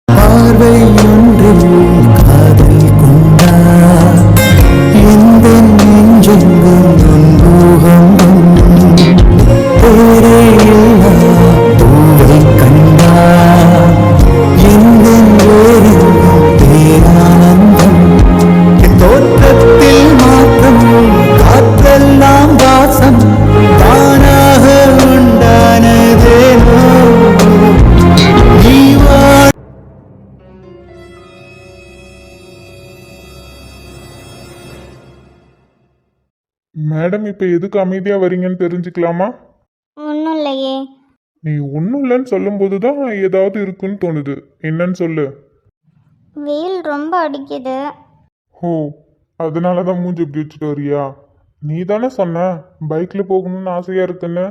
பார்வை ஒன்றில் காதல் கொண்டா எந்த நெஞ்செங்கும் பூகம்பம் பேரே இல்லா பூவை கண்டா எந்த ஓரெங்கும் பேரானந்தம் தோற்றத்தில் மாற்றம் காற்றெல்லாம் வாசம் தானாக உண்டானதேனோ நீ மேடம் இப்போ எதுக்கு அமைதியாக வரீங்கன்னு தெரிஞ்சுக்கலாமா? ஒன்றும் இல்லையே. நீ ஒன்றும் இல்லைன்னு சொல்லும்போது தான் ஏதாவது இருக்குன்னு தோணுது. என்னன்னு சொல்லு. வெயில் ரொம்ப அடிக்குது. ஓ, அதனால தான் மூஞ்சி இப்படி வச்சுட்டு வரியா? நீ தானே சொன்ன பைக்கில் போகணும்னு ஆசையாக இருக்குன்னு.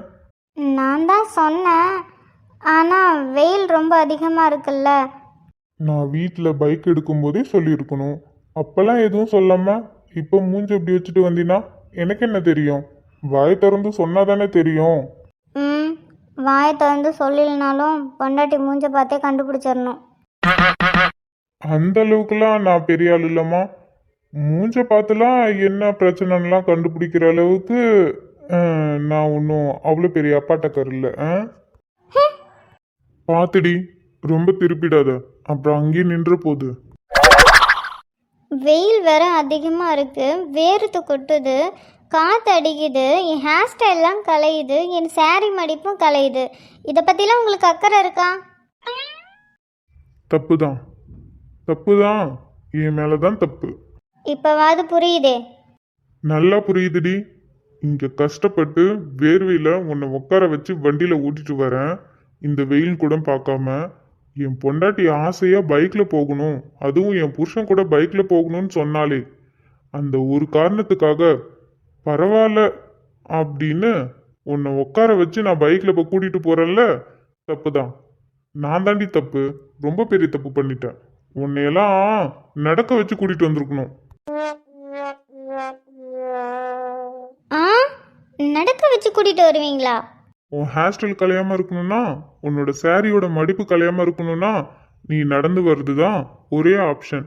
நான் தான் சொன்னேன், ஆனால் வெயில் ரொம்ப அதிகமாக இருக்குல்ல. நான் வீட்டில் பைக் எடுக்கும்போதே சொல்லியிருக்கணும். அப்போல்லாம் எதுவும் சொல்லாமல் இப்போ மூஞ்சி இப்படி வச்சுட்டு வந்தீன்னா எனக்கு என்ன தெரியும்? வாய் திறந்து சொன்னால் தானே தெரியும். ம், வாயை திறந்து சொல்லலைனாலும் பொண்டாட்டி மூஞ்ச பார்த்தே கண்டுபிடிச்சிடணும். அந்த அளவுக்குலாம் நான் பெரிய ஆள் இல்லைம்மா. மூஞ்ச பார்த்துலாம் என்ன பிரச்சனைலாம் கண்டுபிடிக்கிற அளவுக்கு நான் ஒன்றும் அவ்வளோ பெரிய அப்பாட்டக்கர் இல்லை. பார்த்துடி, ரொம்ப திருப்பிடாத, அப்புறம் அங்கேயே நின்ற போகுது. வெயில் வேற அதிகமாக இருக்கு, வேர்த்து கொட்டுது, காற்று அடிக்குது, என் ஹேர் ஸ்டைல்லாம் கலையுது, என் சாரி மடிப்பும் கலையுது. இதை பற்றிலாம் உங்களுக்கு அக்கறை இருக்கா? தப்பு தான், தப்பு தான், என் மேலே தான் தப்பு. இப்போவாது புரியுதே. நல்லா புரியுதுடி. இங்கே கஷ்டப்பட்டு வேர்வையில் உன்னை உட்கார வச்சு வண்டியில் ஓட்டிட்டு வரேன். இந்த வெயில் கூட பார்க்காம என் பொண்டாட்டி ஆசையாக பைக்கில் போகணும், அதுவும் என் புருஷன் கூட பைக்கில் போகணும்னு சொன்னாலே அந்த ஒரு காரணத்துக்காக பரவாயில்ல அப்படின்னு உன்னை உட்கார வச்சு நான் பைக்கில் இப்போ கூட்டிகிட்டு போகிறேன்ல, தப்பு தான். நான் தாண்டி தப்பு, ரொம்ப பெரிய தப்பு பண்ணிட்டேன். உன்னையெல்லாம் நடக்க வச்சு கூட்டிகிட்டு வந்திருக்கணும். ஆ, நடக்க வச்சு கூட்டிகிட்டு வருவீங்களா? உன் ஹேர் ஸ்டைல் கலையாமல் இருக்கணும்னா, உன்னோட சாரியோட மடிப்பு கலையாமல் இருக்கணும்னா நீ நடந்து வர்றது தான் ஒரே ஆப்ஷன்.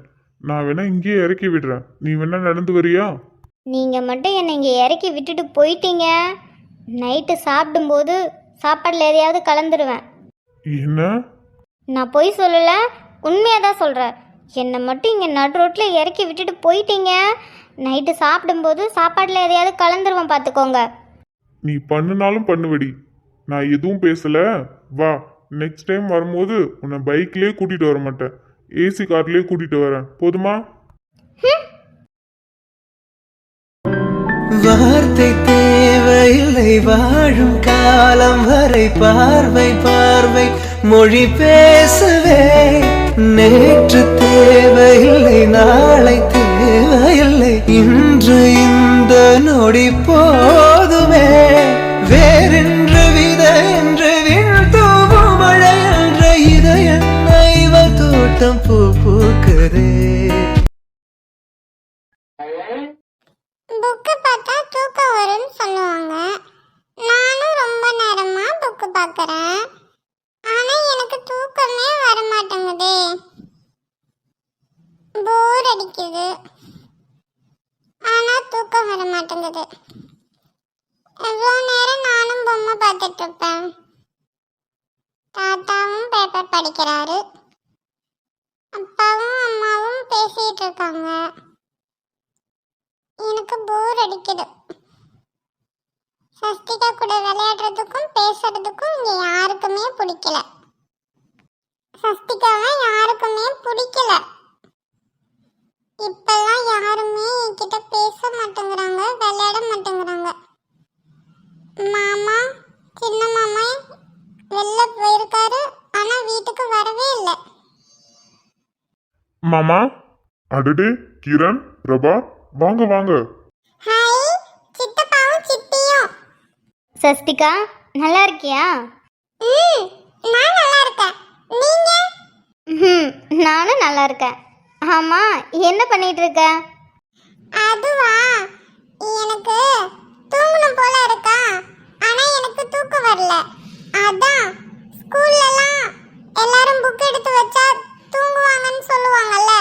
நான் வேணா இங்கேயே இறக்கி விடுறேன், நீ வேணா நடந்து வரியா? நீங்கள் மட்டும் என்னை இங்கே இறக்கி விட்டுட்டு போயிட்டீங்க, நைட்டு சாப்பிடும்போது சாப்பாட்டில் எதையாவது கலந்துருவேன். என்ன? நான் பொய் சொல்லலை, உண்மையாக தான் சொல்கிறேன். என்னை மட்டும் இங்கே நடு ரோட்டில் இறக்கி விட்டுட்டு போயிட்டீங்க, நைட்டு சாப்பிடும்போது சாப்பாட்டில் எதையாவது கலந்துருவேன், பார்த்துக்கோங்க. நீ பண்ணுனாலும் பண்ணுவடி, நான் எதுவும் பேசல. வா, நெக்ஸ்ட் டைம் வரும்போது உன்னை பைக்லேயே கூட்டிகிட்டு வர மாட்டேன், ஏசி கார்லேயே கூட்டிகிட்டு வரேன், போதுமா? வார்த்தை தேவையில்லை வாழும் காலம் வரை பார்வை பார்வை மொழி பேசவே. நேற்று தேவையில்லை நாளை தேவையில்லை இன்று இந்த நொடி போதுமே. வேறென்று வித என்று விண் தூவும் மழை என்ற இதய இவள் தோட்டம் பூ பூக்குதே. புக்கு பார்த்தா தூக்கம் வரும்னு சொல்லுவாங்க. நானும் ரொம்ப நேரமா புக்கு பார்க்குறேன், ஆனால் எனக்கு தூக்கமே வர மாட்டேங்குதே. போர் அடிக்குது, ஆனால் தூக்கம் வர மாட்டேங்குது. எவ்வளோ நேரம் நானும் பொம்மை பார்த்துட்டு இருப்பேன். தாத்தாவும் பேப்பர் படிக்கிறாரு, அப்பாவும் அம்மாவும் பேசிட்டு இருக்காங்க. எனக்கு போர் அடிக்குது. சஸ்திகா கூட விளையாடுறதுக்கும் பேசுறதுக்கும் இங்க யாருக்குமே பிடிக்கல. சஸ்திகாவை யாருக்குமே பிடிக்கல. இப்பெல்லாம் யாருமே என்கிட்ட பேச மாட்டேங்கிறாங்க, விளையாட மாட்டேங்கிறாங்க. மாமா, சின்ன மாமா வெளில போயிருக்காரு, ஆனா வீட்டுக்கு வரவே இல்லை. மாமா, அடடே, கிரண், பிரபா, வாங்க வாங்க. ஹாய், சித்தப்பாவும் சித்தியும். சஸ்திகா, நல்லா இருக்கியா? நான் நல்லா இருக்கேன். நீங்க? நானும் நல்லா இருக்கேன். ஆமா, என்ன பண்ணிட்டு இருக்க? அதுவா, எனக்கு தூங்கணும் போல இருக்கா, ஆனா எனக்கு தூக்கம் வரல. அதான் ஸ்கூல்லலாம் எல்லாரும் புக் எடுத்து வச்சா சொல்லுவாங்கன்னு சொல்லுவாங்கல்ல,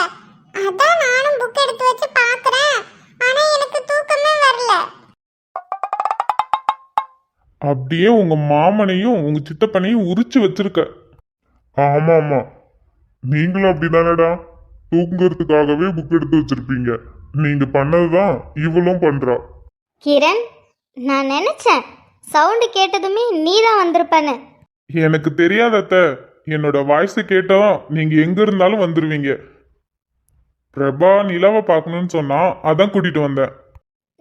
அதான் நானும் புக் எடுத்து வச்சு பார்க்கறேன். ஆனா எனக்கு தூக்கமே வரல. அப்படியே உங்க மாமனையும் உங்க சித்தப்பனையும் உரிச்சு வச்சிருக்க. ஆமா ஆமா, நீங்களும் அப்படிதானடா, தூங்குறதுக்காகவே புக் எடுத்து வச்சிருப்பீங்க. நீங்க பண்ணதுதான் இவளும் பண்றா. கிரண், நான் நினச்சேன் சவுண்டு கேட்டதுமே நீ தான் வந்திருப்பேன்னு. எனக்கு தெரியாத அத்தை, என்னோட வாய்ஸ் கேட்டா நீங்க எங்க இருந்தாலும் வந்துருவீங்க. பிரபா நிலாவை பார்க்கணும்னு சொன்னா அதான் கூட்டிட்டு வந்தேன்.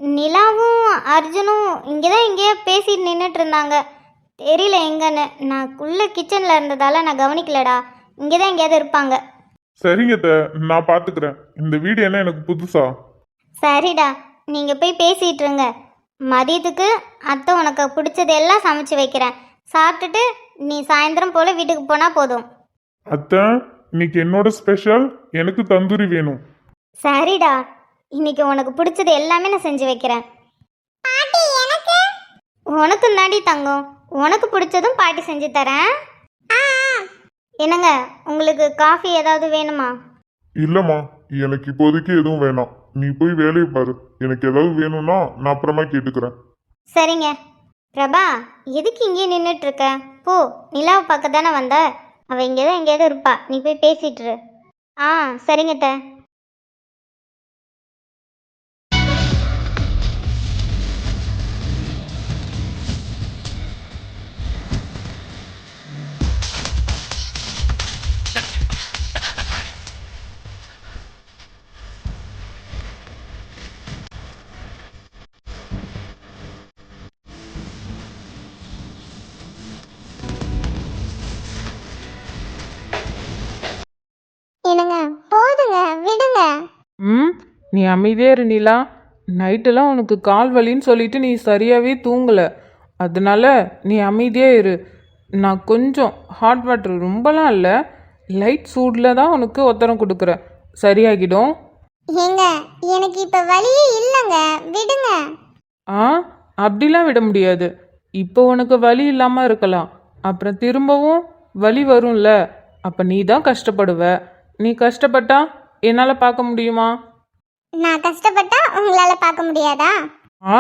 நிலாவும் அர்ஜுனும் இங்கே தான் எங்கேயோ பேசிட்டு நின்றுட்டு இருந்தாங்க. தெரியல எங்கன்னு. நான் உள்ள கிச்சனில் இருந்ததால நான் கவனிக்கலடா. இங்கே தான் எங்கேயாவது இருப்பாங்க. சரிங்க அத்தை, நான் பாத்துக்கிறேன். இந்த வீடு என்ன எனக்கு புதுசா? சரிடா, நீங்கள் போய் பேசிகிட்டு இருங்க. மதியத்துக்கு அத்தை உனக்கு பிடிச்சதெல்லாம் சமைச்சு வைக்கிறேன். சாப்பிட்டுட்டு நீ சாயந்தரம் போல் வீட்டுக்கு போனால் போதும். அத்தை, இன்னைக்கு என்னோட ஸ்பெஷல், எனக்கு தந்தூரி வேணும். சரிடா, இன்னைக்கு உனக்கு பிடிச்சது எல்லாமே நான் செஞ்சு வைக்கிறேன். பாட்டி எனக்கு உனக்கு தாண்டி தங்கம், உனக்கு பிடிச்சதும் பாட்டி செஞ்சு தரேன். என்னங்க, உங்களுக்கு காஃபி ஏதாவது வேணுமா? இல்லம்மா, எனக்கு இப்போதைக்கு எதுவும் வேணாம். நீ போய் வேலையை பாரு. எனக்கு ஏதாவது வேணும்னா நான் அப்புறமா கேட்டுக்கிறேன். சரிங்க. பிரபா, எதுக்கு இங்கே நின்றுட்டு இருக்க? போ, நிலாவை பார்க்க தானே வந்த. அவள் இங்கே தான் எங்கேயாவது இருப்பா. நீ போய் பேசிட்டு இரு. ஆ, சரிங்க அத்தை. என்னங்க, போதுங்க, விடுங்க. ம், நீ அமைதியே இரு நிலா. நைட்டெல்லாம் உனக்கு கால் வலின்னு சொல்லிட்டு நீ சரியாகவே தூங்கலை. அதனால நீ அமைதியே இரு. நான் கொஞ்சம் ஹாட் வாட்டர், ரொம்பலாம் இல்லை, லைட் சூடில் தான் உனக்கு ஒத்தரம் கொடுக்குறேன். சரியாகிடும். ஏங்க, எனக்கு இப்ப வலியே இல்லைங்க, விடுங்க. ஆ, அப்படிலாம் விட முடியாது. இப்போ உனக்கு வலி இல்லாமல் இருக்கலாம், அப்புறம் திரும்பவும் வலி வரும்ல, அப்போ நீ தான் கஷ்டப்படுவ. நீ கஷ்டப்பட்டா என்னால் பார்க்க முடியுமா? நான் கஷ்டப்பட்டா உங்களால பார்க்க முடியாதா? ஆ,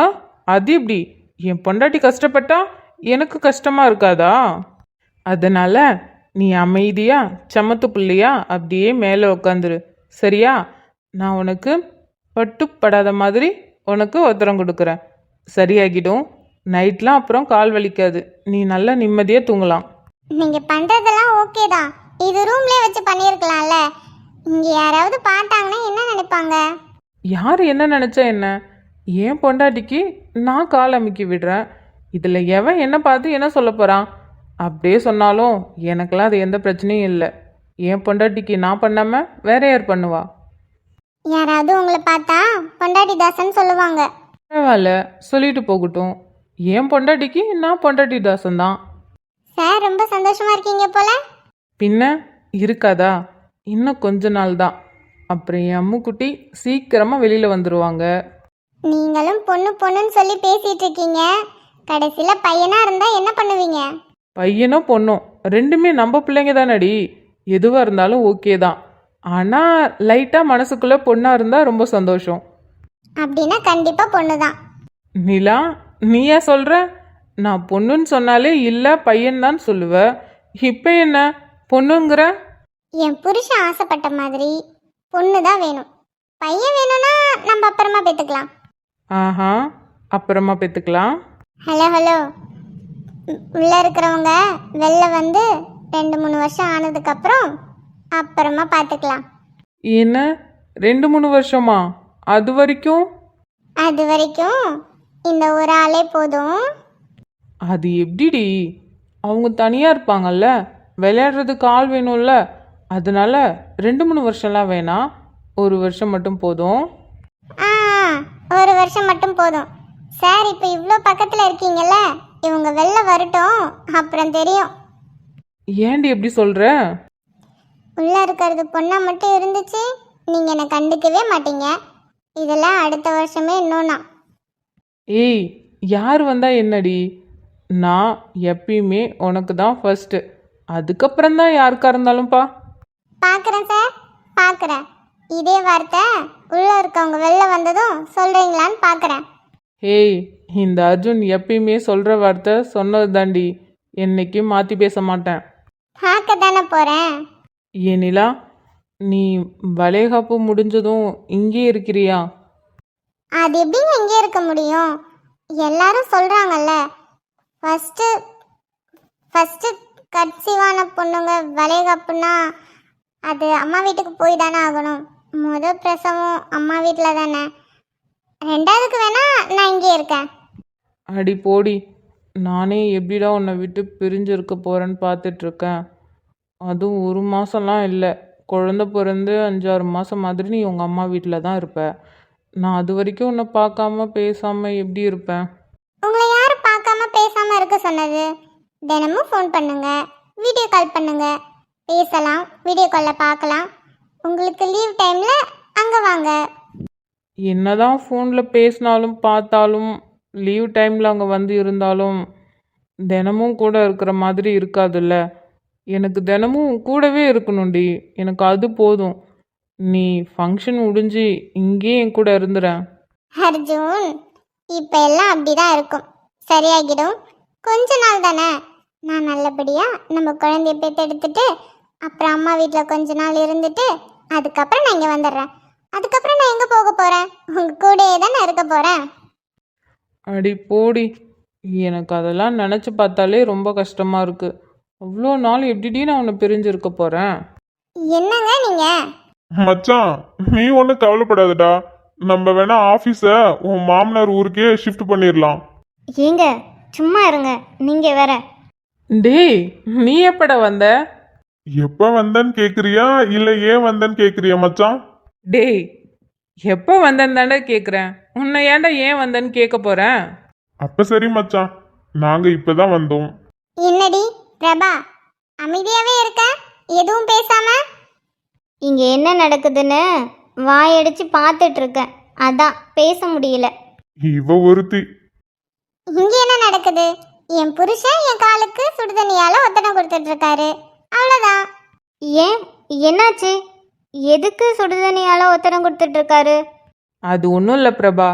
அது எப்படி? என் பொண்டாட்டி கஷ்டப்பட்டா எனக்கு கஷ்டமா இருக்காதா? அதனால நீ அமைதியா சமத்து பிள்ளையா அப்படியே மேலே உட்காந்துரு. சரியா? நான் உனக்கு பட்டுப்படாத மாதிரி உனக்கு ஒத்தரம் கொடுக்குறேன். சரியாகிடும். நைட்லாம் அப்புறம் கால் வலிக்காது. நீ நல்லா நிம்மதியாக தூங்கலாம். நீங்க பண்றதெல்லாம் ஓகே தான். இது ரூம்லயே வச்சு பண்ணியிருக்கலாம்ல. இங்க யாராவது பார்த்தாங்கன்னா என்ன நினைப்பாங்க? யார் என்ன நினச்சா என்ன? என் பொண்டாட்டிக்கு நான் கால் அமுக்கி விடுறேன். இதில் எவன் என்ன பார்த்து என்ன சொல்ல போகிறான்? அப்படியே சொன்னாலும் எனக்கெல்லாம் அது எந்த பிரச்சனையும் இல்லை. என் பொண்டாட்டிக்கு நான் பண்ணாமல் வேற யார் பண்ணுவா? யாராவது உங்களை பார்த்தா பொண்டாட்டி தாசன் சொல்லுவாங்க. பரவாயில்ல, சொல்லிட்டு போகட்டும். என் பொண்டாட்டிக்கு நான் பொண்டாட்டி தாசன் தான். சார் ரொம்ப சந்தோஷமா இருக்கீங்க போல. பின்ன இருக்காதா? இன்னும் கொஞ்ச நாள் தான், அப்புறம் என் அம்முக்குட்டி சீக்கிரமாக வெளியில் வந்துடுவாங்க. நீங்களும் பொண்ணு பொண்ணுன்னு சொல்லி பேசிட்டு இருக்கீங்க. கடைசியில பையனா இருந்தா என்ன பண்ணுவீங்க? பையனோ பொண்ணோ ரெண்டுமே நம்ம பிள்ளைங்க தானடி. எதுவாக இருந்தாலும் ஓகே தான். ஆனால் லைட்டாக மனசுக்குள்ளே பொண்ணாக இருந்தால் ரொம்ப சந்தோஷம். அப்படின்னா கண்டிப்பா பொண்ணு தான். நிலா, நீயா சொல்கிற? நான் பொண்ணுன்னு சொன்னாலே இல்லை பையன் தான் சொல்லுவ. இப்போ என்ன பொண்ணுங்கிற? என் புருஷன் ஆசைப்பட்ட மாதிரி பொண்ணு தான் வேணும். பையன் வேணும்னா நம்ம அப்புறமா பெற்றுக்கலாம். ஆஹா, அப்புறமா பெற்றுக்கலாம். ஹலோ ஹலோ, உள்ள இருக்கிறவங்க வெளில வந்து 2-3 வருஷம் ஆனதுக்கப்புறம் அப்புறமா பார்த்துக்கலாம். என்ன 2-3 வருஷமா? அது வரைக்கும்? அது வரைக்கும் இந்த ஒரு ஆளே போதும். அது எப்படிடி? அவங்க தனியாக இருப்பாங்கல்ல, விளையாடுறதுக்கு ஆள் வேணும்ல. அதனால 2-3 வருஷம்லாம் வேணாம், 1 வருஷம் மட்டும் போதும். ஆ, 1 வருஷம் மட்டும் போதும். சார் இப்போ இவ்வளோ பக்கத்தில் இருக்கீங்கல்ல, இவங்க வெளில வரட்டும், அப்புறம் தெரியும். ஏன்டி எப்படி சொல்கிற? உள்ளே இருக்கிறது பொண்ணா மட்டும் இருந்துச்சு, நீங்கள் என்னை கண்டுக்கவே மாட்டீங்க. இதெல்லாம் அடுத்த வருஷமே இன்னொன்னா. ஏய், யார் வந்தா என்னடி? நான் எப்பயுமே உனக்கு தான் ஃபர்ஸ்ட்டு, அதுக்கப்புறம் தான் யாருக்கா இருந்தாலும்ப்பா. பார்க்குறேன் சார், பார்க்குறேன். இதே வார்த்தை உள்ளே இருக்கவங்க வெளில வந்ததும் சொல்கிறீங்களான்னு பார்க்குறேன். ஏய், இந்த அர்ஜுன் எப்பயுமே சொல்கிற வார்த்தை சொன்னது தாண்டி, என்னைக்கும் மாற்றி பேச மாட்டேன். பார்க்க தானே போகிறேன். ஏனிலா, நீ வளைகாப்பு முடிஞ்சதும் இங்கே இருக்கிறியா? அது எப்படிங்க இங்கே இருக்க முடியும்? எல்லாரும் சொல்கிறாங்கல்ல, ஃபஸ்ட்டு கட்சிவான பொண்ணுங்க வளைகாப்புனா அது அம்மா வீட்டுக்கு போய் தானே ஆகணும். முதல் பிரசவம் அம்மா வீட்டில் தானே. ரெண்டாவதுக்கு வேணா நான் இங்கே இருக்கேன். அடி போடி, நானே எப்படிடா உன்னை விட்டு பிரிஞ்சு இருக்க போகிறேன்னு பார்த்துட்ருக்கேன். அதுவும் 1 மாதம்லாம் இல்லை, குழந்த பிறந்து 5-6 மாதம் மாதிரி நீ உங்கள் அம்மா வீட்டில் தான் இருப்ப. நான் அது வரைக்கும் உன்னை பார்க்காம பேசாமல் எப்படி இருப்பேன்? உங்களை யாரும் பார்க்காம பேசாமல் இருக்க சொன்னது? தினமும் ஃபோன் பண்ணுங்க, வீடியோ கால் பண்ணுங்க, பேசலாம், வீடியோ காலில் பார்க்கலாம். உங்களுக்கு லீவ் டைமில் அங்கே வாங்க. என்னதான் ஃபோனில் பேசினாலும் பார்த்தாலும் லீவ் டைமில் அங்கே வந்து இருந்தாலும் தினமும் கூட இருக்கிற மாதிரி இருக்காதுல்ல. எனக்கு தினமும் கூடவே இருக்கணும்டி, எனக்கு அது போதும். நீ ஃபங்க்ஷன் முடிஞ்சு இங்கேயே என் கூட இருந்துறேன். அர்ஜுன், இப்போ எல்லாம் அப்படி தான் இருக்கும், சரியாகிடும். கொஞ்ச நாள் தானே. நான் நல்லபடியாக நம்ம குழந்தைய பெற்றெடுத்துட்டு அப்புறம் அம்மா வீட்டில் கொஞ்ச நாள் இருந்துட்டு அதுக்கப்புறம் நான் இங்கே வந்துடுறேன். அதுக்கப்புறம் நான் எங்கே போக போகிறேன்? உங்கள் கூடயே தானே இருக்க போகிறேன். அடி போடி, எனக்கு அதெல்லாம் நினச்சி பார்த்தாலே ரொம்ப கஷ்டமாக இருக்குது. அவ்வளோ நாள் எப்படிடி நான் உன்னை பிரிஞ்சிருக்க போகிறேன்? என்னங்க நீங்கள்? மச்சான், நீ ஒன்றும் கவலைப்படாதடா. நம்ம வேணா ஆஃபீஸை உன் மாமனார் ஊருக்கே ஷிஃப்ட் பண்ணிடலாம். ஏங்க சும்மா இருங்க, நீங்கள் வேற. டேய், நீ எப்படா வந்த? எப்போ வந்தேன்னு கேட்குறியா இல்லை ஏன் வந்தேன்னு கேட்குறியா மச்சான்? டேய், எப்போ வந்தேன்னு தானே கேட்குறேன், உன்னை ஏன்டா ஏன் வந்தேன்னு கேட்க போகிறேன்? அப்போ சரி மச்சான், நாங்கள் இப்போ தான் வந்தோம். என்னடி பிரபா, அமைதியாகவே இருக்க, எதுவும் பேசாம? இங்கே என்ன நடக்குதுன்னு வாயடிச்சு பார்த்துட்ருக்கேன், அதான் பேச முடியல. இவ ஒருத்தி. இங்கே என்ன நடக்குது? என் புருஷன் என் காலுக்கு சுடுதண்ணியால் ஒத்தடம் கொடுத்துட்டு இருக்காரு, அவ்வளோதான். ஏன், என்னாச்சு? எதுக்கு சுடுதண்ணியால் ஒத்தடம் கொடுத்துட்ருக்காரு? அது ஒன்றும் இல்லை பிரபா,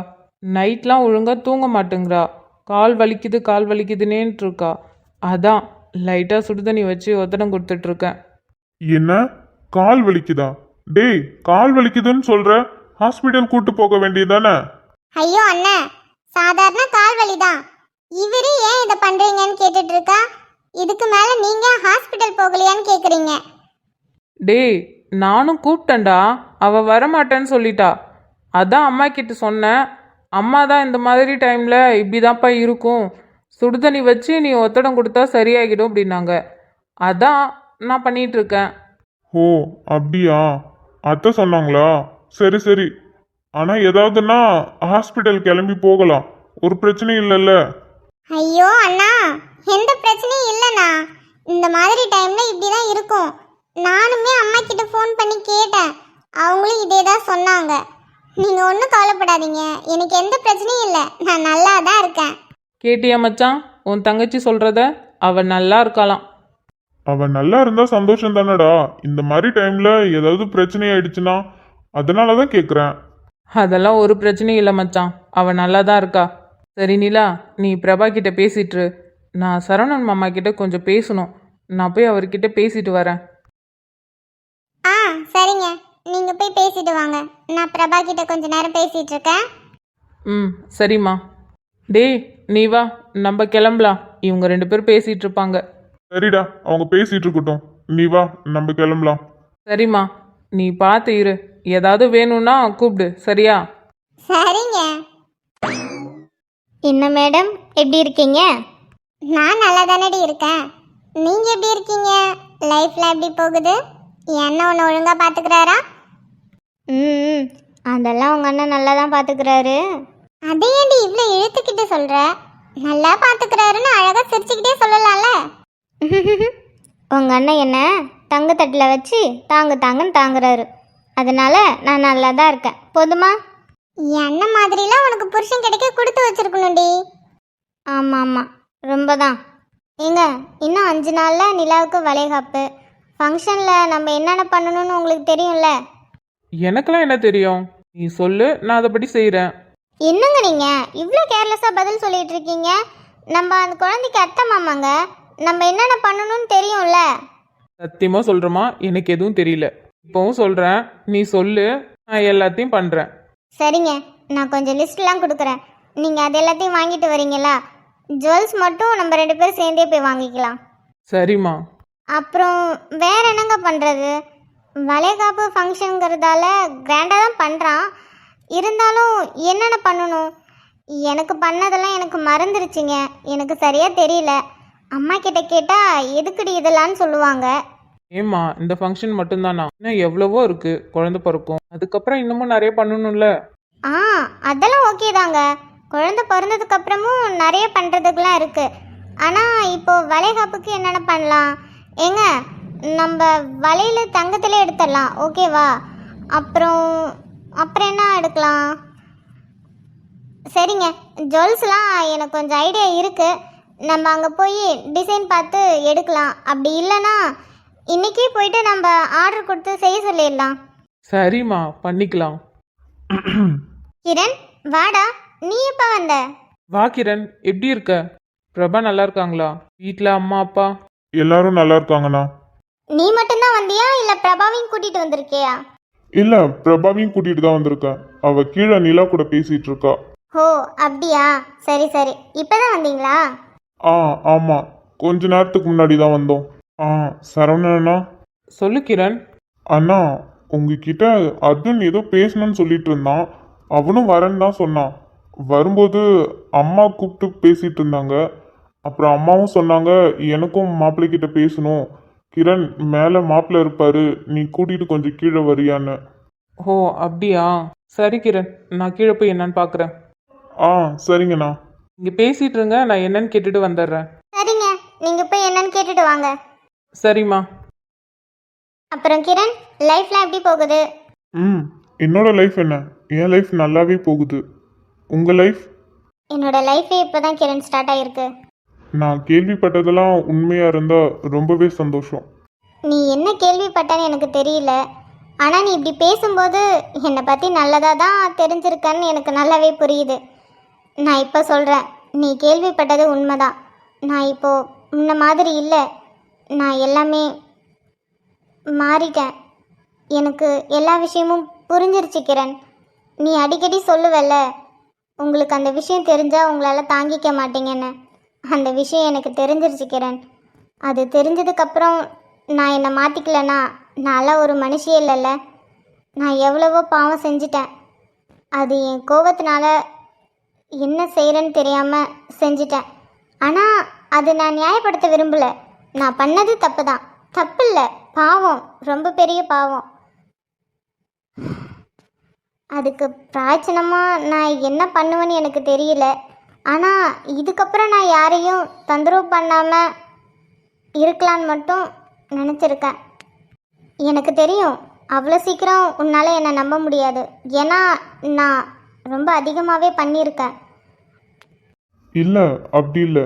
நைட்லாம் ஒழுங்காக தூங்க மாட்டேங்கிறா, கால் வலிக்குதுன்னேன்ட்டு இருக்கா. அதான் லைட்டாக சுடுதண்ணி வச்சு ஒத்தடம் கொடுத்துட்ருக்கேன். என்ன, கால் வலிக்குதா? டேய், கால் வலிக்குதுன்னு சொல்ற, ஹாஸ்பிட்டல் கூட்டு போக வேண்டியதானே? ஐயோ அண்ணன், சாதாரண கால் வலிதான். இவரு ஏன் இதை பண்றீங்கன்னு கேட்டுட்டு இருக்கா. இதுக்கு மேல நீங்க ஹாஸ்பிட்டல் போகலையான்னு கேக்குறீங்க. டேய், நானும் கூப்பிட்டேன்டா, அவள் வரமாட்டேன்னு சொல்லிட்டா. அதான் அம்மா கிட்ட சொன்னேன். அம்மா தான் இந்த மாதிரி டைமில் இப்படிதான்ப்பா இருக்கும், சுடுதண்ணி வச்சு நீ ஒத்தடம் கொடுத்தா சரியாகிடும் அப்படின்னாங்க. அதான் நான் பண்ணிகிட்ருக்கேன். ஓ அப்படியா? அத்தை சொன்னாங்களா? சரி சரி. ஆனால் ஏதாவதுன்னா ஹாஸ்பிட்டல் கிளம்பி போகலாம், ஒரு பிரச்சனையும் இல்லைல்ல? ஐயோ அண்ணா, எந்த பிரச்சனையும் இல்லைண்ணா. இந்த மாதிரி டைம்ல இப்படிதான் இருக்கும். நானுமே அம்மா கிட்ட ஃபோன் பண்ணி கேட்டேன், அவங்களும் இதே தான் சொன்னாங்க. நீங்க ஒன்றும் கவலைப்படாதீங்க, எனக்கு எந்த பிரச்சனையும் இல்லை, நான் நல்லா தான் இருக்கேன். கேட்டியா மச்சான், உன் தங்கச்சி சொல்கிறத? அவள் நல்லா இருக்காளாம். அவன் நல்லா இருந்தா சந்தோஷம் தானடா. இந்த மாதிரி டைம்ல ஏதாவது பிரச்சனை ஆயிடுச்சுன்னா அதனால தான் கேட்குறேன். அதெல்லாம் ஒரு பிரச்சனையும் இல்லை மச்சான், அவள் நல்லா தான் இருக்கா. சரி நிலா, நீ பிரபா கிட்ட பேசிட்டுரு. நான் சரவணன் மாமா கிட்ட கொஞ்சம் பேசணும், நான் போய் அவர்கிட்ட பேசிட்டு வரேன். ஆ சரிங்க, நீங்க போய் பேசிட்டு வாங்க. நான் பிரபா கிட்ட கொஞ்ச நேரம் பேசிட்டு இருக்கேன். ம் சரிம்மா. டேய் நீ வா, நம்ம கிளம்பலாம், இவங்க 2 பேரும் பேசிகிட்டு இருப்பாங்க. சரிடா, அவங்க பேசிட்டு இருக்கட்டும், நீ வா நம்ம கிளம்பலாம். சரிம்மா, நீ பார்த்து இரு, ஏதாவது வேணும்னா கூப்பிடு, சரியா? சரிங்க. என்ன மேடம், எப்படி இருக்கீங்க? நான் நல்லா தானடி இருக்கேன். நீங்க எப்படி இருக்கீங்க? லைஃப்ல எப்படி போகுது? என் அண்ணன் உன்னை ஒழுங்கா பாத்துக்கிறாரா? ம், அதெல்லாம் உங்கள் அண்ணன் நல்லா தான் பார்த்துக்கிறாரு. அதை ஏண்டி இவ்வளோ இழுத்துக்கிட்டு சொல்ற? நல்லா பாத்துக்கிறாருன்னு அழகா சிரிச்சுக்கிட்டே சொல்லலாம்ல. உங்கள் அண்ணன் என்ன தங்கத்தட்டில் வச்சு தாங்குன்னு தாங்குறாரு, அதனால நான் நல்லா தான் இருக்கேன். போதுமா? என் அண்ணன் மாதிரிலாம் உனக்கு புருஷன் கிடைக்க கொடுத்து வச்சிருக்கணும்டி. ஆமாம் ஆமாம், ரொம்ப தான். ஏங்க, இன்னும் 5 நாளில் நிலாவுக்கு வளைகாப்பு. ஃபங்க்ஷனில் நம்ம என்னென்ன பண்ணணும்னு உங்களுக்கு தெரியும்ல? எனக்கெல்லாம் என்ன தெரியும்? நீ சொல்லு, நான் அதைப்படி செய்கிறேன். என்னங்க நீங்க இவ்வளோ கேர்லெஸ்ஸாக பதில் சொல்லிட்டு இருக்கீங்க? நம்ம அந்த குழந்தைக்கு அத்தை மாமாங்க, நம்ம என்னென்ன பண்ணணும்னு தெரியும்ல. சத்தியமாக சொல்கிறேம்மா, எனக்கு எதுவும் தெரியல. இப்போவும் சொல்கிறேன், நீ சொல்லு, நான் எல்லாத்தையும் பண்ணுறேன். சரிங்க, நான் கொஞ்சம் லிஸ்ட்லாம் கொடுக்குறேன், நீங்கள் அது எல்லாத்தையும் வாங்கிட்டு வரீங்களா? ஜுவல்ஸ் மட்டும் நம்ம 2 பேரும் சேர்ந்தே போய் வாங்கிக்கலாம். சரிம்மா. அப்புறம் வேற என்னங்க பண்ணுறது? வளைகாப்பு ஃபங்க்ஷனுங்கிறதால கிராண்டாக தான் பண்ணுறான். இருந்தாலும் என்னென்ன பண்ணணும்? எனக்கு பண்ணதெல்லாம் எனக்கு மறந்துருச்சுங்க, எனக்கு சரியாக தெரியல. அம்மா கிட்ட கேட்டால் எதுக்குடி இதெல்லாம்னு சொல்லுவாங்க. ஏம்மா, இந்த ஃபங்க்ஷன் மட்டும்தானா? இன்னும் எவ்வளவோ இருக்கு. குழந்தை பிறக்கும், அதுக்கப்புறம் இன்னமும் நிறைய பண்ணணும்ல. ஆ, அதெல்லாம் ஓகே தாங்க. குழந்தை பிறந்ததுக்கு அப்புறமும் நிறைய பண்ணுறதுக்கெலாம் இருக்குது. ஆனால் இப்போ வளைகாப்புக்கு என்னென்ன பண்ணலாம்? ஏங்க, நம்ம வளையல் தங்கத்திலே எடுத்துடலாம், ஓகேவா? அப்புறம் அப்புறம் என்ன எடுக்கலாம்? சரிங்க, ஜுவல்ஸ்லாம் எனக்கு கொஞ்சம் ஐடியா இருக்குது. நம்ம அங்கே போய் டிசைன் பார்த்து எடுக்கலாம். அப்படி இல்லைன்னா இன்றைக்கே போயிட்டு நம்ம ஆர்டர் கொடுத்து செய்ய சொல்லிடலாம். சரிம்மா, பண்ணிக்கலாம். கிரண், வாடா. நீ எப்போ வந்த? வா கிரண், எப்படி இருக்க? பிரபா நல்லா இருக்காங்களா? வீட்டில் அம்மா அப்பா? எல்லாரும் நல்லா இருக்காங்கண்ணா. நீ மட்டும்தான் வந்தியா இல்லை பிரபாவையும் கூட்டிகிட்டு வந்திருக்கியா? இல்ல, பிரபாவையும் கூட்டிட்டு தான் வந்திருக்கேன். அவ கீழே நிலா கூட பேசிட்டு இருக்கா. ஓ, அப்படியா? சரி சரி, இப்போதான் வந்தீங்களா? ஆமா, கொஞ்ச நேரத்துக்கு முன்னாடி தான் வந்தோம். சரவணனா. சொல்லு கிரண். அண்ணா, உங்ககிட்ட அர்ஜுன் ஏதோ பேசணும்னு சொல்லிட்டு இருந்தான். அவனும் வரேன்னு தான் சொன்னான். வரும்போது அம்மா கூப்பிட்டு பேசிட்டு இருந்தாங்க. அப்புறம் அம்மாவும் சொன்னாங்க எனக்கும் மாப்பிள்ளைகிட்ட பேசணும், கிரண் மேலே மாப்பிள்ளை இருப்பாரு, நீ கூட்டிட்டு கொஞ்சம் கீழே வரியான்னு. ஓ, அப்படியா? சரி கிரண், நான் கீழே போய் என்னன்னு பார்க்குறேன். சரிங்கண்ணா. இங்கே பேசிட்டு இருங்க, நான் என்னன்னு கேட்டுட்டு வந்துடுறேன். சரிங்க, நீங்கள் போய் என்னன்னு கேட்டுட்டு வாங்க. சரிம்மா. அப்புறம் கிரண், லைஃப்லாம் எப்படி போகுது? என்னோட லைஃப் என்ன, என் லைஃப் நல்லாவே போகுது. உங்க லைஃப்? என்னோட லைஃபே இப்போ தான் கிரண் ஸ்டார்ட் ஆகிருக்கு. நான் கேள்விப்பட்டதெல்லாம் உண்மையா இருந்தா ரொம்பவே சந்தோஷம். நீ என்ன கேள்விப்பட்டன்னு எனக்கு தெரியல, ஆனால் நீ இப்படி பேசும்போது என்னை பற்றி நல்லதாக தான் தெரிஞ்சிருக்கன்னு எனக்கு நல்லாவே புரியுது. நான் இப்போ சொல்கிறேன், நீ கேள்விப்பட்டது உண்மைதான். நான் இப்போது முன்ன மாதிரி இல்லை, நான் எல்லாமே மாறிட்டேன். எனக்கு எல்லா விஷயமும் புரிஞ்சிருச்சு கிரண். நீ அடிக்கடி சொல்லுவல்ல, உங்களுக்கு அந்த விஷயம் தெரிஞ்சால் உங்களால் தாங்கிக்க மாட்டீங்கன்னு. அந்த விஷயம் எனக்கு தெரிஞ்சிருச்சு கிரண். அது தெரிஞ்சதுக்கப்புறம் நான் என்னை மாற்றிக்கலன்னா நான்லாம் ஒரு மனுஷியே இல்லைல்ல. நான் எவ்வளவோ பாவம் செஞ்சிட்டேன். அது என் கோபத்தினால என்ன செய்கிறேன்னு தெரியாமல் செஞ்சிட்டேன். ஆனால் அது நான் நியாயப்படுத்த விரும்பலை. நான் பண்ணது தப்பு தான், தப்பு இல்லை, பாவம், ரொம்ப பெரிய பாவம். அதுக்கு பிராய்ச்சனமாக நான் என்ன பண்ணுவேன்னு எனக்கு தெரியல. ஆனால் இதுக்கப்புறம் நான் யாரையும் தொந்தரவு பண்ணாமல் இருக்கலான்னு மட்டும் நினச்சிருக்கேன். எனக்கு தெரியும் அவ்வளோ சீக்கிரம் உன்னால் என்னை நம்ப முடியாது, ஏன்னா நான் ரொம்ப அதிகமாகவே பண்ணியிருக்கேன். இல்லை, அப்படி இல்லை.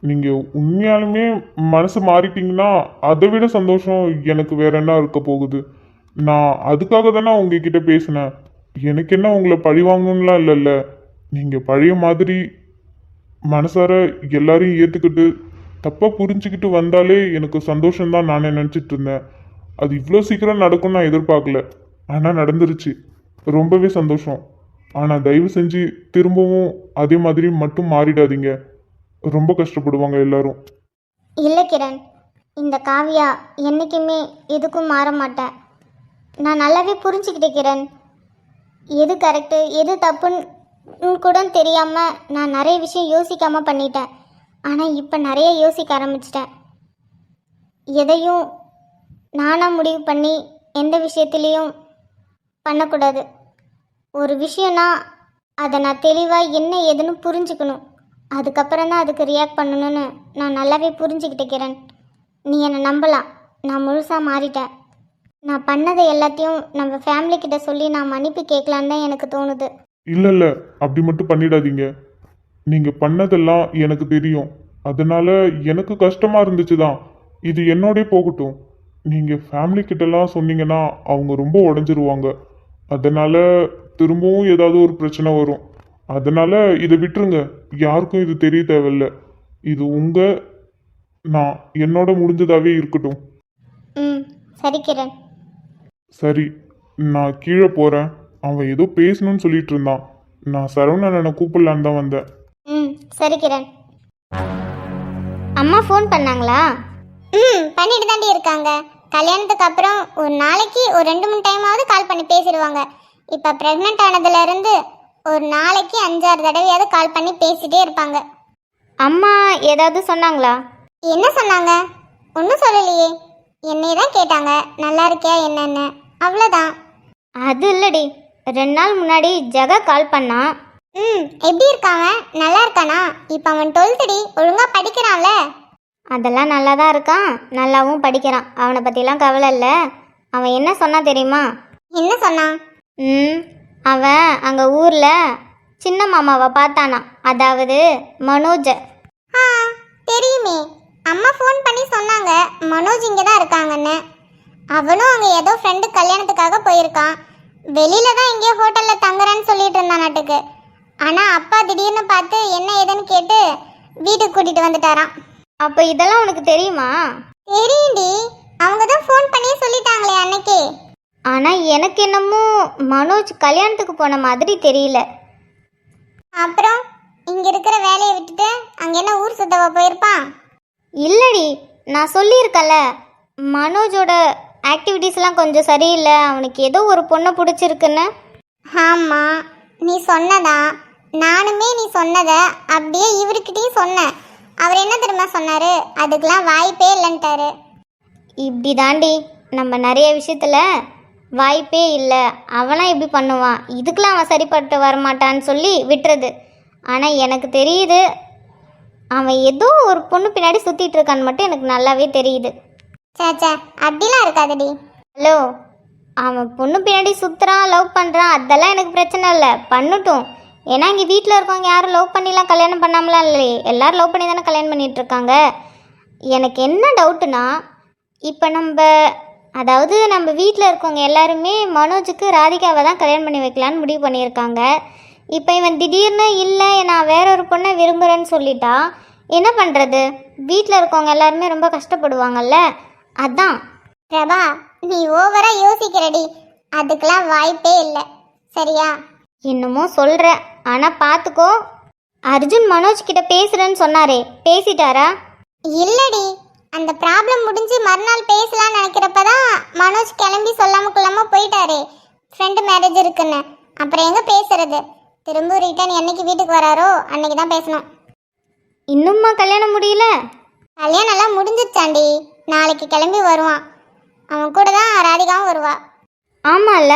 நீங்கள் உண்மையாலுமே மனசு மாறிட்டீங்கன்னா அதை விட சந்தோஷம் எனக்கு வேற என்ன இருக்க போகுது. நான் அதுக்காக தானே உங்ககிட்ட பேசினேன். எனக்கு என்ன உங்களை பழி வாங்கணும்லாம் இல்லைல்ல. நீங்கள் பழைய மாதிரி மனசார எல்லாரையும் ஏற்றுக்கிட்டு தப்பாக புரிஞ்சுக்கிட்டு வந்தாலே எனக்கு சந்தோஷம்தான் நான் நினச்சிட்டு இருந்தேன். அது இவ்வளோ சீக்கிரம் நடக்கும்னு நான் எதிர்பார்க்கல, ஆனால் நடந்துருச்சு. ரொம்பவே சந்தோஷம். ஆனால் தயவு செஞ்சு திரும்பவும் அதே மாதிரி மட்டும் மாறிடாதீங்க, ரொம்ப கஷ்டப்படுவாங்க எல்லாரும். இல்லை கிரண், இந்த காவியா என்றைக்குமே எதுக்கும் மாற மாட்டேன். நான் நல்லாவே புரிஞ்சுக்கிட்டேன் கிரண். எது கரெக்டு எது தப்புன்னு கூட தெரியாமல் நான் நிறைய விஷயம் யோசிக்காமல் பண்ணிட்டேன். ஆனால் இப்போ நிறைய யோசிக்க ஆரம்பிச்சிட்டேன். எதையும் நானாக முடிவு பண்ணி எந்த விஷயத்துலேயும் பண்ணக்கூடாது. ஒரு விஷயம்னா அதை நான் தெளிவாக என்ன ஏதுன்னு புரிஞ்சுக்கணும், அதுக்கப்புறம் தான் அதுக்கு ரியாக்ட் பண்ணணும்னு நான் நல்லாவே புரிஞ்சுக்கிட்டேன் கிரண். நீ என்னை நம்பலாம், நான் முழுசாக மாறிட்டேன். நான் பண்ணதை எல்லாத்தையும் நம்ம ஃபேமிலிக்கிட்ட சொல்லி நான் மன்னிப்பு கேட்கலான்னு தான் எனக்கு தோணுது. இல்லை, அப்படி மட்டும் பண்ணிடாதீங்க. நீங்கள் பண்ணதெல்லாம் எனக்கு தெரியும், அதனால எனக்கு கஷ்டமாக இருந்துச்சு தான். இது என்னோடே போகட்டும். நீங்கள் ஃபேமிலி கிட்டலாம் சொன்னீங்கன்னா அவங்க ரொம்ப உடஞ்சிருவாங்க. அதனால் திரும்பவும் ஏதாவது ஒரு பிரச்சனை வரும். அதனால் இதை விட்டுருங்க. யாருக்கும் இது தெரிய தேவையில்ல. இது நான் என்னோட முடிஞ்சதாகவே இருக்கட்டும். ம் சரி கிரண். சரி, நான் கீழே போகிறேன். அவன் ஏதோ பேசணும்னு சொல்லிட்டு இருந்தான். நான் சரவணனை கூப்பிடலான்னு தான் வந்தேன். ம் சரி கிரண். அம்மா ஃபோன் பண்ணாங்களா? பண்ணிட்டு தாண்டி இருக்காங்க. கல்யாணத்துக்கு அப்புறம் ஒரு நாளைக்கு ஒரு 2-3 டைமாவது கால் பண்ணி பேசிடுவாங்க. இப்போ ப்ரெக்னென்ட் ஆனதுலேருந்து ஒரு நாளைக்கு 5-6 தடவையாவது கால் பண்ணி பேசிட்டே இருப்பாங்க. அம்மா ஏதாவது சொன்னாங்களா? என்ன சொன்னாங்க? ஒன்றும் சொல்லலையே. என்னையே தான் கேட்டாங்க, நல்லா இருக்கியா என்னன்னு, அவ்வளோதான். அது இல்லடி, 2 நாள் முன்னாடி ஜெகா கால் பண்ணான். எப்படி இருக்காங்க? நல்லா இருக்கானா? இப்போ அவன் 12th ஒழுங்காக படிக்கிறான்ல? அதெல்லாம் நல்லா தான் இருக்கான், நல்லாவும் படிக்கிறான். அவனை பற்றிலாம் கவலை இல்லை. அவன் என்ன சொன்னான் தெரியுமா? என்ன சொன்னான்? அவன் அங்கே ஊரில் சின்ன மாமாவை பார்த்தானா, அதாவது மனோஜை. தெரியுமே, அம்மா ஃபோன் பண்ணி சொன்னாங்க மனோஜ் இங்கே தான் இருக்காங்கன்னு. அவனும் அங்கே ஏதோ ஃப்ரெண்டு கல்யாணத்துக்காக போயிருக்கான். வெளியில தான் எங்கேயோ ஹோட்டலில் தங்குறேன்னு சொல்லிட்டு இருந்தான் நாட்டுக்கு. ஆனால் அப்பா திடீர்னு பார்த்து என்ன ஏதுன்னு கேட்டு வீட்டுக்கு கூட்டிகிட்டு வந்துட்டாராம். அப்போ இதெல்லாம் உனக்கு தெரியுமா? தெரியும்டி, அவங்க தான் ஃபோன் பண்ணி சொல்லிட்டாங்களே அன்னைக்கு. ஆனால் எனக்கு என்னமோ மனோஜ் கல்யாணத்துக்கு போன மாதிரி தெரியல. அப்புறம் இங்கே இருக்கிற வேலையை விட்டுட்டு அங்கே என்ன ஊர் சுத்தவா போயிருப்பான்? இல்லடி, நான் சொல்லியிருக்கல, மனோஜோட ஆக்டிவிட்டீஸ்லாம் கொஞ்சம் சரியில்லை, அவனுக்கு ஏதோ ஒரு பொண்ணை பிடிச்சிருக்குன்னு. ஆமாம், நீ சொன்னதா. நானுமே நீ சொன்னதை அப்படியே இவர்கிட்டையும் சொன்னேன். அவர் என்ன தெரியுமா சொன்னார்? அதுக்கெலாம் வாய்ப்பே இல்லைன்ட்டாரு. இப்படி தாண்டி நம்ம நிறைய விஷயத்தில் வாய்ப்பே இல்லை, அவனாம் இப்படி பண்ணுவான், இதுக்கெலாம் அவன் சரிப்பட்டு வரமாட்டான்னு சொல்லி விட்டுறது. ஆனால் எனக்கு தெரியுது, அவன் ஏதோ ஒரு பொண்ணு பின்னாடி சுற்றிட்டு இருக்கான்னு மட்டும் எனக்கு நல்லாவே தெரியுது. சேச்சா, அப்படிலாம் இருக்காதுடி. ஹலோ, அவன் பொண்ணு பின்னாடி சுற்றுறான், லவ் பண்ணுறான், அதெல்லாம் எனக்கு பிரச்சனை இல்லை, பண்ணட்டும். ஏன்னா இங்கே வீட்டில் இருக்கவங்க யாரும் லவ் பண்ணிலாம் கல்யாணம் பண்ணாமலாம் இல்லையே, எல்லோரும் லவ் பண்ணி தானே கல்யாணம் பண்ணிகிட்ருக்காங்க. எனக்கு என்ன டவுட்டுனா, இப்போ நம்ம வீட்டில் இருக்கவங்க எல்லாருமே மனோஜுக்கு ராதிகாவை தான் கல்யாணம் பண்ணி வைக்கலான்னு முடிவு பண்ணியிருக்காங்க. இப்போ இவன் திடீர்னு இல்லை நான் வேற ஒரு பொண்ணை விரும்புகிறேன்னு சொல்லிட்டா என்ன பண்ணுறது? வீட்டில் இருக்கவங்க எல்லாருமே ரொம்ப கஷ்டப்படுவாங்கல்ல, அதான். பிரபா, நீ ஓவராக யோசிக்கிறடி. அதுக்கெலாம் வாய்ப்பே இல்லை, சரியா? என்னமோ சொல்கிற, ஆனால் பார்த்துக்கோ. அர்ஜுன் மனோஜ் கிட்ட பேசுகிறேன்னு சொன்னாரே, பேசிட்டாரா? இல்லடி, அந்த ப்ராப்ளம் முடிஞ்சு மறுநாள் பேசலாம்னு நினைக்கிறப்ப தான் மனோஜ் கிளம்பி சொல்லாமல் கொள்ளாமல் போயிட்டாரே ஃப்ரெண்டு மேரேஜ் இருக்குன்னு. அப்புறம் எங்கே பேசுறது? திரும்ப ரிட்டர்ன் என்னைக்கு வீட்டுக்கு வராரோ அன்னைக்கு தான் பேசணும். இன்னும்மா கல்யாணம் முடியல? கல்யாணம்லாம் முடிஞ்சிச்சாண்டி, நாளைக்கு கிளம்பி வருவான். அவன் கூட தான் ராதிகாவும் வருவா. ஆமாம்ல,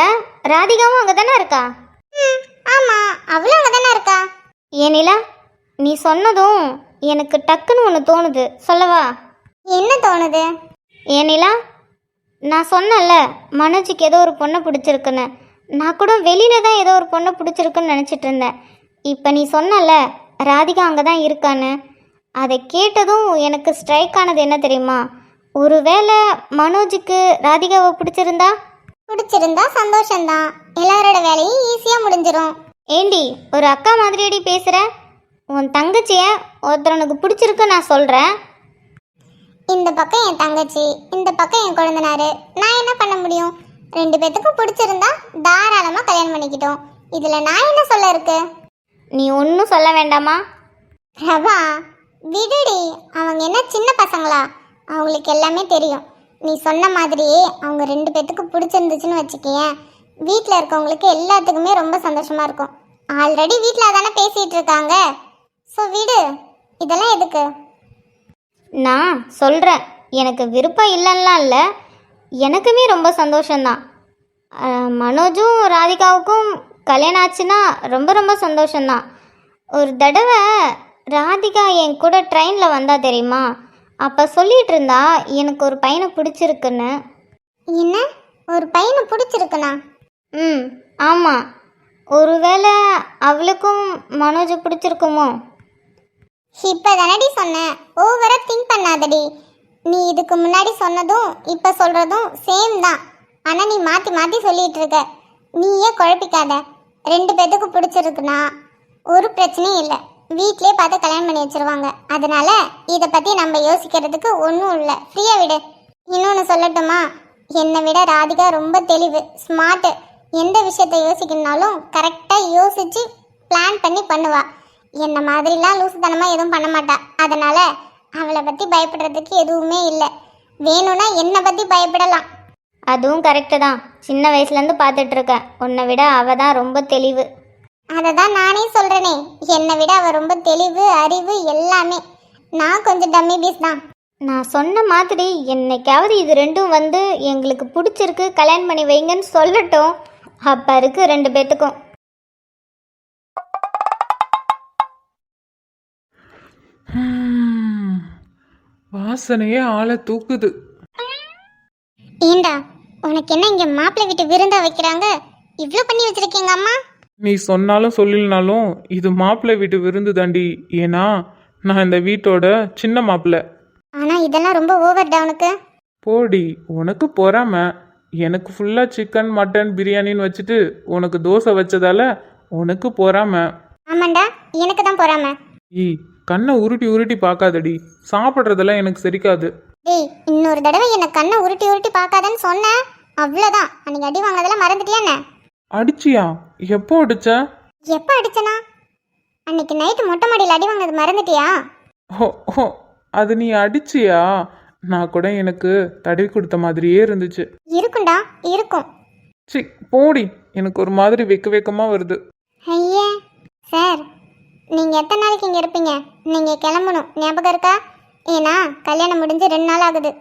ராதிகாவும் அங்கே தானே இருக்கா? ஆமாம், அவளும் அங்கே தானே இருக்கா. ஏனிலா, நீ சொன்னதும் எனக்கு டக்குன்னு ஒன்று தோணுது, சொல்லவா? என்ன தோணுது? ஏனிலா, நான் சொன்னல மனோஜுக்கு ஏதோ ஒரு பொண்ணை பிடிச்சிருக்குன்னு. நான் கூட வெளியில தான் ஏதோ ஒரு பொண்ணை பிடிச்சிருக்குன்னு நினச்சிட்டு இருந்தேன். இப்போ நீ சொன்னல ராதிகா அங்கே தான் இருக்கான்னு, அதை கேட்டதும் எனக்கு ஸ்ட்ரைக் ஆனது என்ன தெரியுமா? ஒருவேளை மனோஜுக்கு ராதிகாவை பிடிச்சிருந்தா சந்தோஷம்தான், எல்லாரோட வேலையும் ஈஸியாக முடிஞ்சிடும். ஏண்டி ஒரு அக்கா மாதிரியடி பேசுகிற? உன் தங்கச்சியை ஒருத்தவனுக்கு பிடிச்சிருக்கு நான் சொல்கிறேன். இந்த பக்கம் என் தங்கச்சி, இந்த பக்கம் என் குழந்தனாரு. நான் என்ன பண்ண முடியும்? 2 பேத்துக்கும் பிடிச்சிருந்தா தாராளமாக கல்யாணம் பண்ணிக்கிட்டோம். இதில் நான் என்ன சொல்ல இருக்கு? நீ ஒன்றும் சொல்ல வேண்டாமா? பிரபா, விடுடி. அவங்க என்ன சின்ன பசங்களா? அவங்களுக்கு எல்லாமே தெரியும். நீ சொன்ன மாதிரியே அவங்க 2 பேத்துக்கு பிடிச்சிருந்துச்சுன்னு வச்சுக்கேன், வீட்டில் இருக்கவங்களுக்கு எல்லாத்துக்குமே ரொம்ப சந்தோஷமாக இருக்கும். ஆல்ரெடி வீட்டில் தானே பேசிகிட்டு இருக்காங்க. ஸோ விடு, இதெல்லாம் எதுக்கு? நான் சொல்கிறேன், எனக்கு விருப்பம் இல்லைன்னா இல்லை, எனக்குமே ரொம்ப சந்தோஷந்தான். மனோஜும் ராதிகாவுக்கும் கல்யாணம் ஆச்சுன்னா ரொம்ப ரொம்ப சந்தோஷந்தான். ஒரு தடவை ராதிகா என் கூட ட்ரெயினில் வந்தா தெரியுமா? அப்போ சொல்லிகிட்டு இருந்தா எனக்கு ஒரு பையனை பிடிச்சிருக்குன்னு. என்ன, ஒரு பையனை பிடிச்சிருக்குண்ணா? ஆமாம். ஒருவேளை அவளுக்கும் மனோஜை பிடிச்சிருக்குமோ? இப்போ தானடி சொன்னேன், ஓவராக திங்க் பண்ணாதடி. நீ இதுக்கு முன்னாடி சொன்னதும் இப்போ சொல்கிறதும் சேம் தான். ஆனால் நீ மாற்றி மாற்றி சொல்லிட்டு இருக்க. நீயே குழப்பிக்காத. 2 பேத்துக்கு பிடிச்சிருக்குன்னா ஒரு பிரச்சனையும் இல்லை, வீட்டிலே பார்த்து கல்யாணம் பண்ணி வச்சிருவாங்க. அதனால இதை பற்றி நம்ம யோசிக்கிறதுக்கு ஒன்றும் இல்லை, ஃப்ரீயாக விடு. இன்னொன்று சொல்லட்டுமா, என்னை விட ராதிகா ரொம்ப தெளிவு, ஸ்மார்ட்டு. எந்த விஷயத்த யோசிக்கணும்னாலும் கரெக்டாக யோசித்து பிளான் பண்ணி பண்ணுவா. என்னை மாதிரிலாம் லூசுத்தனமாக எதுவும் பண்ண மாட்டா. அதனால் அவளை பற்றி பயப்படுறதுக்கு எதுவுமே இல்லை. வேணும்னா என்னை பற்றி பயப்படலாம். அதுவும் கரெக்டு தான். சின்ன வயசுலேருந்து பார்த்துட்ருக்கேன், உன்னை விட அவள் தான் ரொம்ப தெளிவு. அதை தான் நானே சொல்கிறேனே, என்னை விட அவள் ரொம்ப தெளிவு, அறிவு எல்லாமே. நான் கொஞ்சம் டம்மி பீஸ் தான். நான் சொன்ன மாதிரி என்னைக்காவது இது ரெண்டும் வந்து எங்களுக்கு பிடிச்சிருக்கு கல்யாணம் பண்ணி வைங்கன்னு சொல்லட்டும். அப்போ இருக்கு 2 பேத்துக்கும். வாசனையே ஆளை தூக்குது. ஏண்டா, உனக்கு என்ன இங்கே மாப்பிள்ளை வீட்டு விருந்தா வைக்கிறாங்க? இவ்வளோ பண்ணி வச்சிருக்கீங்க அம்மா. நீ சொன்னாலும் சொல்லினாலும் இது மாப்பிள்ளை வீட்டு விருந்து தாண்டி. ஏன்னா நான் இந்த வீட்டோட சின்ன மாப்பிள்ளை. ஆனால் இதெல்லாம் ரொம்ப ஓவர் டவுனுக்கு. போடி, உனக்கு பொறாம. எனக்கு ஃபுல்லாக சிக்கன் மட்டன் பிரியாணின்னு வச்சுட்டு உனக்கு தோசை வச்சதால உனக்கு பொறாம. ஆமாண்டா, எனக்கு தான் போறாம. கண்ணை உருட்டி உருட்டி பார்க்காதடி, சாப்பிட்றதெல்லாம் எனக்கு செரிக்காது. டேய், இன்னொரு தடவை என்னை கண்ணை உருட்டி உருட்டி பார்க்காதன்னு சொன்னேன், அவ்வளோதான். அன்னைக்கு அடி வாங்கினதெல்லாம் மறந்துட்டியானே? அடிச்சியா? எப்போ அடிச்ச? எப்போ அடிச்சனா? அன்னைக்கு நைட்டு மொட்டை மாடியில் அடி வாங்கினது மறந்துட்டியா? ஓ ஓ, அது நீ அடிச்சியா? நான் கூட எனக்கு தடவி கொடுத்த மாதிரியே இருந்துச்சு. இருக்கும்டா, இருக்கும். சி போடி, எனக்கு ஒரு மாதிரி வெக்கமாக வருது. ஐயே சார், நீங்கள் எத்தனை நாளைக்கு இங்கே இருப்பீங்க? நீங்கள் கிளம்பணும், ஞாபகம் இருக்கா? ஏன்னா கல்யாணம் முடிஞ்சு 2 நாள் ஆகுது.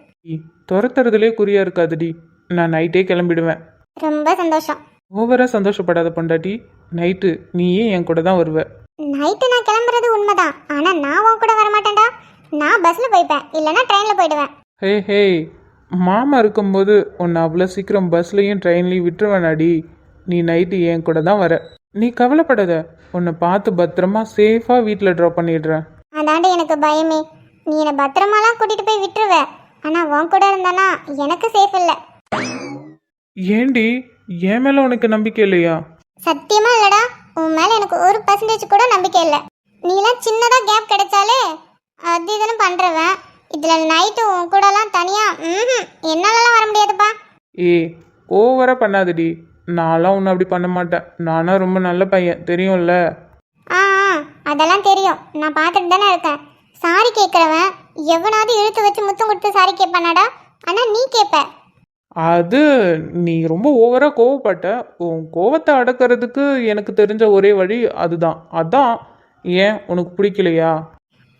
துரத்துறதுலே குறியா இருக்காதுடி, நான் நைட்டே கிளம்பிடுவேன். ரொம்ப சந்தோஷம். ஓவரா சந்தோஷப்படாத பொண்டாட்டி. நைட்டு நீயே என் கூட தான் வருவ. நைட்டு நான் கிளம்புறது உண்மைதான், ஆனால் நான் உன் கூட வரமாட்டேன்டா. நான் பஸ்ஸில் போய்ப்பேன், இல்லைன்னா ட்ரெயினில் போயிடுவேன். ஹே ஹே, மாமா இருக்கும்போது உன்னை அவ்வளோ சீக்கிரம் பஸ்லையும் ட்ரெயின்லையும் விட்டுருவேனாடி. நீ நைட்டு என் கூட தான் வர. நீ கவலைப்படாத, உன்னை பார்த்து பத்திரமா சேஃபாக வீட்டில் ட்ராப் பண்ணிடுறேன். அதாண்டி எனக்கு பயமே. நீ என்னை பத்திரமாலாம் கூட்டிகிட்டு போய் விட்டுருவ, ஆனால் உன் கூட இருந்தானா எனக்கு சேஃப் இல்லை. ஏண்டி, என் மேலே உனக்கு நம்பிக்கை இல்லையா? சத்தியமா இல்லடா, உன் மேலே எனக்கு 1% கூட நம்பிக்கை இல்லை. நீலாம் சின்னதாக கேப் கிடைச்சாலே அது இதுன்னு பண்ணுறவன். இதில் நைட்டு உன் கூடலாம் தனியாக என்னாலலாம் வர முடியாதுப்பா. ஓவரா பண்ணாதடி. நான்லாம் ஒன்றும் அப்படி பண்ண மாட்டேன். நானா ரொம்ப நல்ல பையன், தெரியும்ல. ஆ அதெல்லாம் தெரியும், நான் பார்த்துட்டு தானே இருக்கேன். சாரி கேட்குறவன் எவனாவது இழுத்து வச்சு முத்தம் கொடுத்து சாரி கேட்பானாடா? ஆனால் நீ கேட்ப. அது நீ ரொம்ப ஓவரா கோவப்பட்ட. உன் கோவத்தை அடக்கிறதுக்கு எனக்கு தெரிஞ்ச ஒரே வழி அதுதான். அதான். ஏன் உனக்கு பிடிக்கலையா?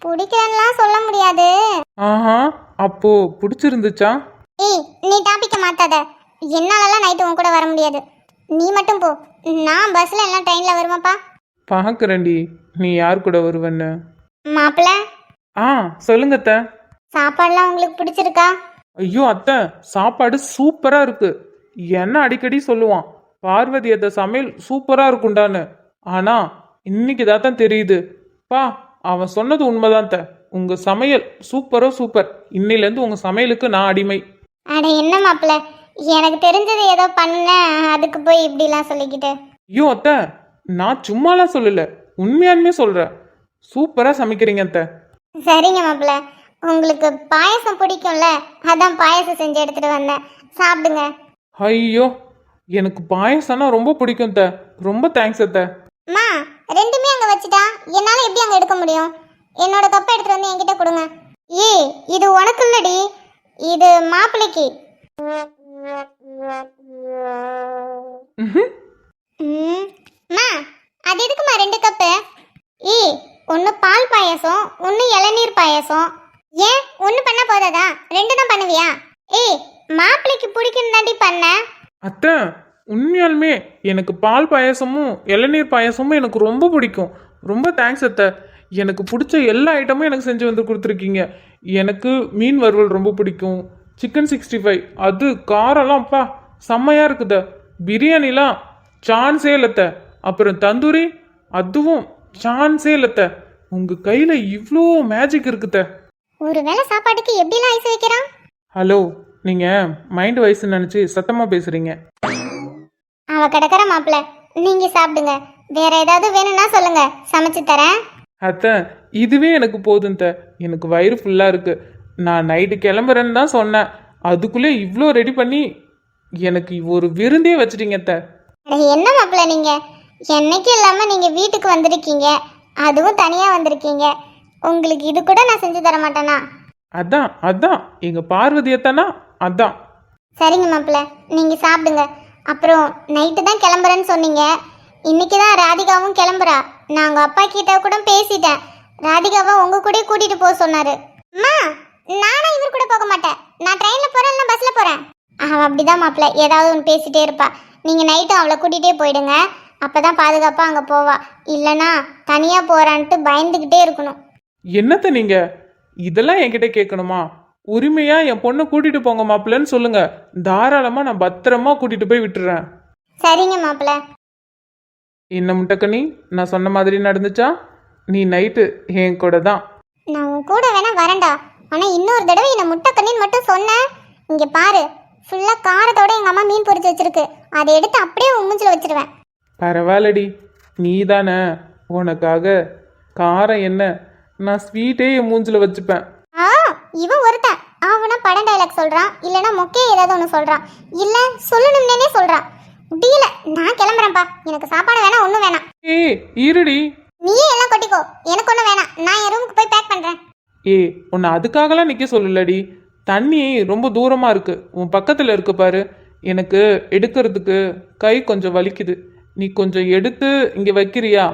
பிடிக்கலன்னுலாம் சொல்ல முடியாது. ஆஹா, அப்போ பிடிச்சிருந்துச்சா? ஏய், நீ டாபிக்க மாத்தாத. என்னாலலாம் நைட்டு உன் கூட வர முடியாது. நீ மட்டும் போ, நான் பஸ்ஸில் எல்லாம் ட்ரெயினில் வருவேன்ப்பா. பார்க்குறேன்டி நீ யார் கூட வருவேன்னு. மாப்பிள்ள, சொல்லுங்க அத்தை. சாப்பாடுலாம் உங்களுக்கு பிடிச்சிருக்கா? ஐயோ அத்தை, சாப்பாடு சூப்பரா இருக்கு. என்ன அடிக்கடி சொல்லுவான் பார்வதி அத்தை சமையல் சூப்பரா இருக்குண்டான்னு. ஆனா இன்னைக்கு தான் தெரியுது. பா, அவன் சொன்னது உண்மைதான் அத்தை. உங்க சமையல் சூப்பரோ சூப்பர். இன்னையிலேருந்து உங்க சமையலுக்கு நான் அடிமை. அட என்ன மாப்பிள்ள, எனக்கு தெரிஞ்சது ஏதோ பண்ண, அதுக்கு போய் இப்படிலாம் சொல்லிக்கிட்டு. ஐயோ அத்தை, நான் சும்மாலாம் சொல்லல, உண்மையாலுமே சொல்றேன். சூப்பரா சமைக்கிறீங்க அத்தை. சரிங்க மாப்பிள்ள, உங்களுக்கு பாயசம் பிடிக்கும்ல, அதான் பாயசம் செஞ்சு எடுத்துட்டு வந்தேன், சாப்பிடுங்க. ஐயோ, எனக்கு பாயசம்னா ரொம்ப பிடிக்கும் அத்தை. ரொம்ப தேங்க்ஸ் அத்தை. அம்மா, ரெண்டுமே அங்கே வச்சுட்டா என்னால் எப்படி அங்கே எடுக்க முடியும்? என்னோட கப்பை எடுத்துட்டு வந்து என்கிட்ட கொடுங்க. இது உனக்கு இல்லடி, இது மாப்பிள்ளைக்கு. அம்மா, அது எதுக்குமா 2 கப்பு? ஒன்று பால் பாயசம், ஒன்று இளநீர் பாயசம். ஏன் ஒன்று பண்ண போதாதா? 2 தான் பண்ணுவியா? மாப்பிள்ளைக்கு பிடிக்கும் தாண்டி பண்ண. அத்தை, உண்மையாலுமே எனக்கு பால் பாயசமும் இளநீர் பாயசமும் எனக்கு ரொம்ப பிடிக்கும். ரொம்ப தேங்க்ஸ் அத்தை. எனக்கு பிடிச்ச எல்லா ஐட்டமும் எனக்கு செஞ்சு வந்து கொடுத்துருக்கீங்க. எனக்கு மீன் வறுவல் ரொம்ப பிடிக்கும். சிக்கன் 65 அது காரெல்லாம் அப்பா செம்மையாக இருக்குத. பிரியாணிலாம் சான்ஸே இல்லத்த. அப்புறம் தந்தூரி அதுவும் சான்ஸே இல்லத்த. உங்கள் கையில் இவ்வளோ மேஜிக் இருக்குத. ஒருவேளை சாப்பாட்டுக்கு எப்படிலாம் ஐஸ் வைக்கிறான்? ஹலோ நீங்கள் மைண்ட் வயசுன்னு நினச்சி சத்தமாக பேசுகிறீங்க. அவ கிடக்கிற மாப்பிள்ள, நீங்க சாப்பிடுங்க. வேற ஏதாவது வேணும்னா சொல்லுங்க, சமைச்சு தரேன். அத்தை இதுவே எனக்கு போதும் எனக்கு வயிறு ஃபுல்லாக இருக்குது. நான் நைட்டு கிளம்புறேன்னு தான் சொன்னேன், அதுக்குள்ளே இவ்வளோ ரெடி பண்ணி எனக்கு ஒரு விருந்தே வச்சிட்டீங்க அத்தை. அட என்ன மாப்பிள்ள நீங்க, என்னைக்கும் இல்லாம நீங்க வீட்டுக்கு வந்திருக்கீங்க, அதுவும் தனியா வந்திருக்கீங்க. உங்களுக்கு இது கூட நான் செஞ்சு தர மாட்டேனா? அதான் அதான் எங்கள் பார்வதியத்தானா அதான். சரிங்க மாப்பிள்ள, நீங்க சாப்பிடுங்க. அப்புறம் நைட்டு தான் கிளம்புறேன்னு சொன்னீங்க. இன்னைக்கு தான் ராதிகாவும் கிளம்புறா. நான் உங்க அப்பா கிட்ட கூட பேசிட்டேன். ராதிகாவை உங்க கூட கூட்டிட்டு போக சொன்னாரு. அம்மா, நானும் இவர் கூட போக மாட்டேன். நான் ட்ரெயின்ல போறேன், இல்ல பஸ்ல போறேன். அவன் அப்படிதான் மாப்பிள்ள, ஏதாவது ஒன்று பேசிட்டே இருப்பா. நீங்க நைட்டு அவளை கூட்டிகிட்டே போயிடுங்க, அப்பதான் பாதுகாப்பா அங்க போவா. இல்லனா தனியா போறான்ட்டு பயந்துகிட்டே இருக்கணும். என்னத்த நீங்கள் இதெல்லாம் என்கிட்ட கேட்கணுமா? உரிமையாக என் பொண்ணை கூட்டிகிட்டு போங்க மாப்பிள்ளன்னு சொல்லுங்க, தாராளமாக நான் பத்திரமா கூட்டிகிட்டு போய் விட்டுறேன். சரிங்க மாப்பிள்ள. என்ன முட்டைக்கண்ணி, நான் சொன்ன மாதிரி நடந்துச்சா? நீ நைட்டு என் கூட தான். நான் உன் கூட வேணா வரேன்டா. ஆனா இன்னொரு தடவை என்ன முட்டை கண்ணின்னு மட்டும் சொன்னேன், இங்க பாரு, ஃபுல்லா காரத்தோட எங்க அம்மா மீன் பொரிச்சு வச்சிருக்கு. அதை எடுத்து அப்படியே உன் மூஞ்சில வச்சிருவேன். பரவாயில்லடி, நீ தானே, உனக்காக காரம் என்ன, நான் ஸ்வீட்டே என் மூஞ்சில் வச்சுப்பேன். இவன் ஒருத்தன் அவனா படம் டைலாக் சொல்றான், இல்லனா மொக்கே ஏதாவது ஒன்று சொல்றான், இல்ல சொல்லணும்னே சொல்றான். முடியல, நான் கிளம்புறேன்ப்பா. எனக்கு சாப்பாடு வேணாம், ஒன்றும் வேணாம். ஏய் இருடி. நீயே எல்லாம் கொட்டிக்கோ, எனக்கு ஒன்றும் வேணாம். நான் என் ரூமுக்கு போய் பேக் பண்றேன். ஏய் உன்னை அதுக்காகலாம் நிற்க சொல்லலடி. தண்ணி ரொம்ப தூரமாக இருக்கு, உன் பக்கத்தில் இருக்கு பாரு. எனக்கு எடுக்கிறதுக்கு கை கொஞ்சம் வலிக்குது. நீ கொஞ்சம் எடுத்து இங்கே வைக்கிறியா?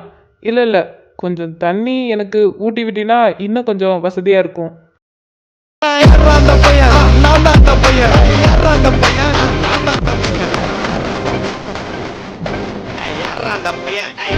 இல்லை இல்லை, கொஞ்சம் தண்ணி எனக்கு ஊட்டி விட்டினா இன்னும் கொஞ்சம் வசதியாக இருக்கும். அந்த பையன் நான் தான் அந்த பையன் அந்த பையன் நான் தான் அந்த பையன்.